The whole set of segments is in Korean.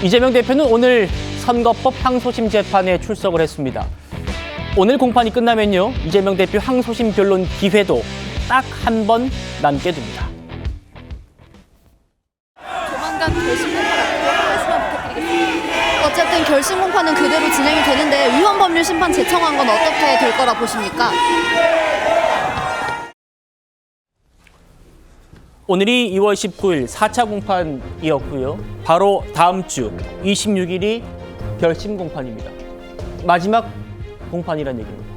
이재명 대표는 오늘 선거법 항소심 재판에 출석을 했습니다. 오늘 공판이 끝나면요, 이재명 대표 항소심 변론 기회도 딱 한 번 남게 됩니다. 조만간 결심 공판 앞두고 말씀만 부탁드리겠습니다. 어쨌든 결심 공판은 그대로 진행이 되는데 위헌 법률 심판 제청한 건 어떻게 될 거라 보십니까? 오늘이 2월 19일 4차 공판이었고요. 바로 다음 주 26일이 결심 공판입니다. 마지막 공판이란 얘기입니다.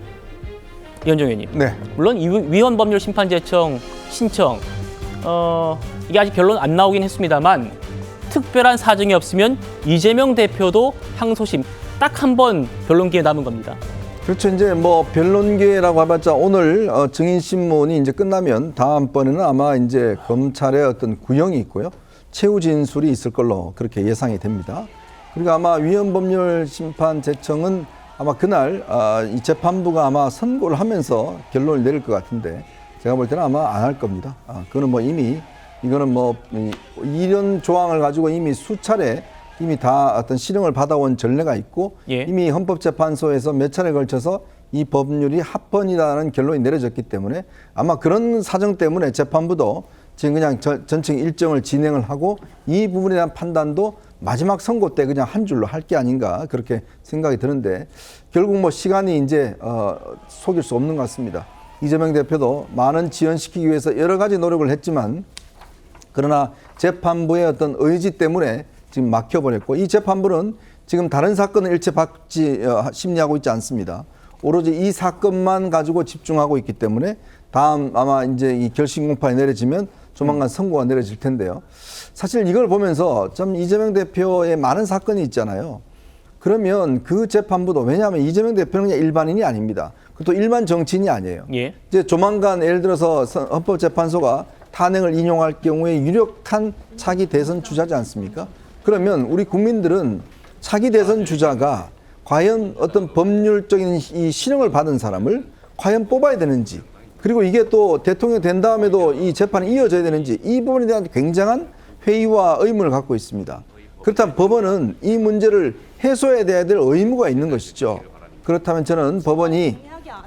이현정 의원님. 네. 물론 위헌 법률 심판 제청 신청 이게 아직 결론 안 나오긴 했습니다만 특별한 사정이 없으면 이재명 대표도 항소심 딱 한 번 변론 기회 남은 겁니다. 그렇죠. 이제 뭐 변론 기회라고 해봤자 오늘 증인 신문이 이제 끝나면 다음번에는 아마 이제 검찰의 어떤 구형이 있고요. 최후 진술이 있을 걸로 그렇게 예상이 됩니다. 그리고 아마 위헌 법률 심판 제청은 아마 그날 이 재판부가 아마 선고를 하면서 결론을 내릴 것 같은데 제가 볼 때는 아마 안 할 겁니다. 그거는 뭐 이미 이거는 뭐 이런 조항을 가지고 이미 수차례 이미 다 어떤 실형을 받아온 전례가 있고 이미 헌법재판소에서 몇 차례 걸쳐서 이 법률이 합헌이라는 결론이 내려졌기 때문에 아마 그런 사정 때문에 재판부도 지금 그냥 전체 일정을 진행을 하고 이 부분에 대한 판단도 마지막 선고 때 그냥 한 줄로 할 게 아닌가 그렇게 생각이 드는데 결국 뭐 시간이 이제 속일 수 없는 것 같습니다. 이재명 대표도 많은 지연시키기 위해서 여러 가지 노력을 했지만 그러나 재판부의 어떤 의지 때문에 지금 막혀버렸고 이 재판부는 지금 다른 사건을 일체 받지 심리하고 있지 않습니다. 오로지 이 사건만 가지고 집중하고 있기 때문에 다음 아마 이제 이 결심 공판이 내려지면 조만간 선고가 내려질 텐데요. 사실 이걸 보면서 좀 이재명 대표의 많은 사건이 있잖아요. 그러면 그 재판부도 왜냐하면 이재명 대표는 그냥 일반인이 아닙니다. 또 일반 정치인이 아니에요. 이제 조만간 예를 들어서 헌법재판소가 탄핵을 인용할 경우에 유력한 차기 대선 주자지 않습니까? 그러면 우리 국민들은 차기 대선 주자가 과연 어떤 법률적인 이 실형을 받은 사람을 과연 뽑아야 되는지 그리고 이게 또 대통령이 된 다음에도 이 재판이 이어져야 되는지 이 부분에 대한 굉장한 회의와 의문을 갖고 있습니다. 그렇다면 법원은 이 문제를 해소해야 될 의무가 있는 것이죠. 그렇다면 저는 법원이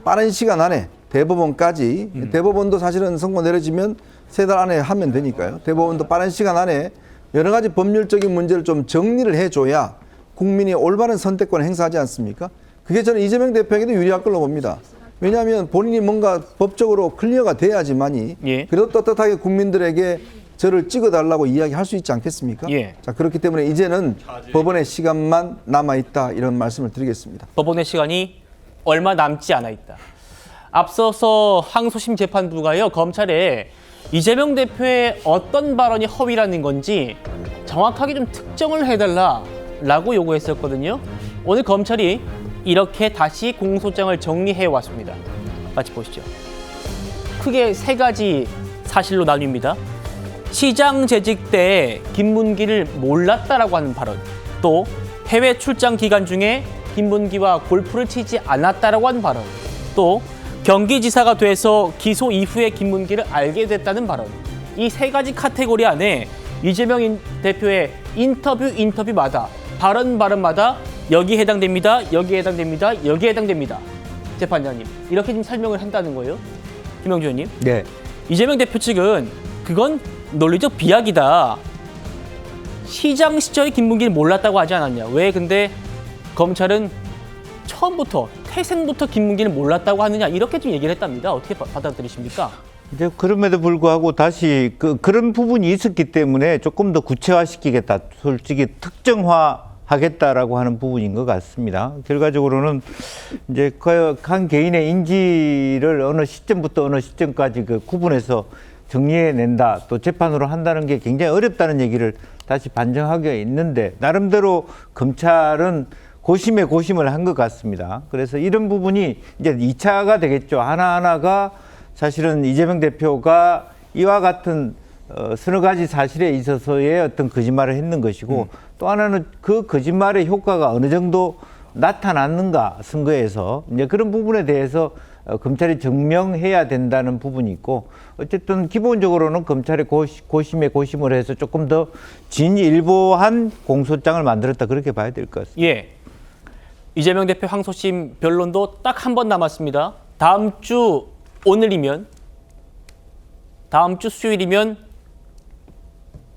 빠른 시간 안에 대법원까지 대법원도 사실은 선고 내려지면 3달 안에 하면 되니까요. 대법원도 빠른 시간 안에 여러 가지 법률적인 문제를 좀 정리를 해줘야 국민이 올바른 선택권을 행사하지 않습니까? 그게 저는 이재명 대표에게도 유리할 걸로 봅니다. 왜냐하면 본인이 뭔가 법적으로 클리어가 돼야지만이 그래도 떳떳하게 국민들에게 저를 찍어달라고 이야기할 수 있지 않겠습니까? 자, 그렇기 때문에 이제는 법원의 시간만 남아있다 이런 말씀을 드리겠습니다. 법원의 시간이 얼마 남지 않아 있다. 앞서서 항소심 재판부가요 검찰에 이재명 대표의 어떤 발언이 허위라는 건지 정확하게 좀 특정을 해달라라고 요구했었거든요. 오늘 검찰이 이렇게 다시 공소장을 정리해 왔습니다. 같이 보시죠. 크게 3가지 사실로 나뉩니다. 시장 재직 때 김문기를 몰랐다라고 하는 발언, 또 해외 출장 기간 중에 김문기와 골프를 치지 않았다라고 하는 발언, 또 경기지사가 돼서 기소 이후에 김문기를 알게 됐다는 발언. 이 3가지 카테고리 안에 이재명 대표의 인터뷰마다 발언마다 여기에 해당됩니다. 여기에 해당됩니다. 여기에 해당됩니다. 재판장님, 이렇게 좀 설명을 한다는 거예요. 김영주 의원님. 네. 이재명 대표 측은 그건 논리적 비약이다. 시장 시절에 김문기를 몰랐다고 하지 않았냐. 왜 근데 검찰은 처음부터 태생부터 김문기를 몰랐다고 하느냐 이렇게 좀 얘기를 했답니다. 어떻게 받아들이십니까? 이제 그럼에도 불구하고 다시 그런 부분이 있었기 때문에 조금 더 구체화시키겠다, 솔직히 특정화하겠다라고 하는 부분인 것 같습니다. 결과적으로는 이제 한 개인의 인지를 어느 시점부터 어느 시점까지 구분해서 정리해낸다, 또 재판으로 한다는 게 굉장히 어렵다는 얘기를 다시 반증하게 있는데 나름대로 검찰은 고심에 고심을 한 것 같습니다. 그래서 이런 부분이 이제 2차가 되겠죠. 하나하나가 사실은 이재명 대표가 이와 같은 서너 가지 사실에 있어서의 어떤 거짓말을 했는 것이고 또 하나는 그 거짓말의 효과가 어느 정도 나타났는가 선거에서 이제 그런 부분에 대해서 검찰이 증명해야 된다는 부분이 있고 어쨌든 기본적으로는 검찰의 고심에 고심을 해서 조금 더 진일보한 공소장을 만들었다 그렇게 봐야 될 것 같습니다. 예. 이재명 대표 항소심 변론도 딱 한 번 남았습니다. 다음 주 수요일이면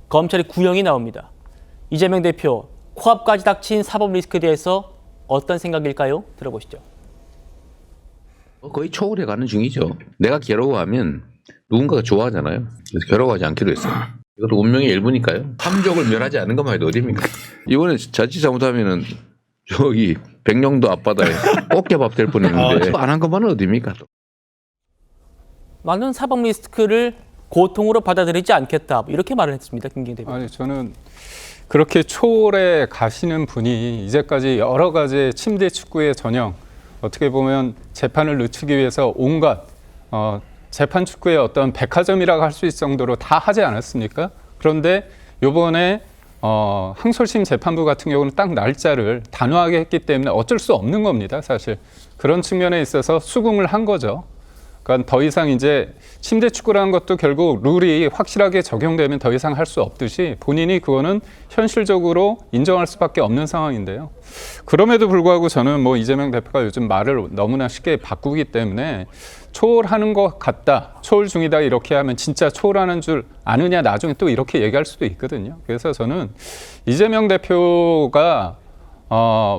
검찰의 구형이 나옵니다. 이재명 대표 코앞까지 닥친 사법 리스크에 대해서 어떤 생각일까요? 들어보시죠. 거의 초월해 가는 중이죠. 내가 괴로워하면 누군가가 좋아하잖아요. 그래서 괴로워하지 않기로 했어요. 이것도 운명의 일부니까요. 함족을 멸하지 않는 것만 해도 어딥니까? 이번에 자칫 잘못하면은 저기 백령도 앞바다에 꽃게밥 될 뻔했는데 안 한 것만은 어딥니까? 많은 사법 리스크를 고통으로 받아들이지 않겠다. 이렇게 말을 했습니다. 김기현 대표. 아니 저는 그렇게 초월해 가시는 분이 이제까지 여러 가지 침대 축구의 전형 어떻게 보면 재판을 늦추기 위해서 온갖 재판 축구의 어떤 백화점이라고 할 수 있을 정도로 다 하지 않았습니까? 그런데 이번에 항소심 재판부 같은 경우는 딱 날짜를 단호하게 했기 때문에 어쩔 수 없는 겁니다. 사실 그런 측면에 있어서 수긍을 한 거죠. 그러니까 더 이상 이제 침대 축구라는 것도 결국 룰이 확실하게 적용되면 더 이상 할 수 없듯이 본인이 그거는 현실적으로 인정할 수밖에 없는 상황인데요. 그럼에도 불구하고 저는 뭐 이재명 대표가 요즘 말을 너무나 쉽게 바꾸기 때문에 초월하는 것 같다, 초월 중이다 이렇게 하면 진짜 초월하는 줄 아느냐 나중에 또 이렇게 얘기할 수도 있거든요. 그래서 저는 이재명 대표가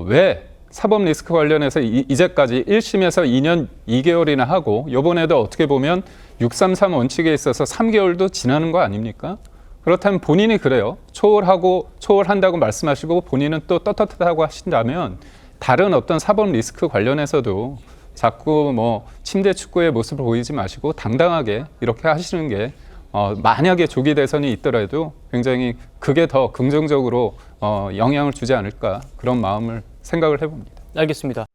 왜 사법 리스크 관련해서 이제까지 1심에서 2년 2개월이나 하고 이번에도 어떻게 보면 633 원칙에 있어서 3개월도 지나는 거 아닙니까? 그렇다면 본인이 그래요. 초월한다고 말씀하시고 본인은 또 떳떳하다고 하신다면 다른 어떤 사법 리스크 관련해서도 자꾸 뭐 침대 축구의 모습을 보이지 마시고 당당하게 이렇게 하시는 게 만약에 조기 대선이 있더라도 굉장히 그게 더 긍정적으로 영향을 주지 않을까 그런 마음을 생각을 해봅니다. 알겠습니다.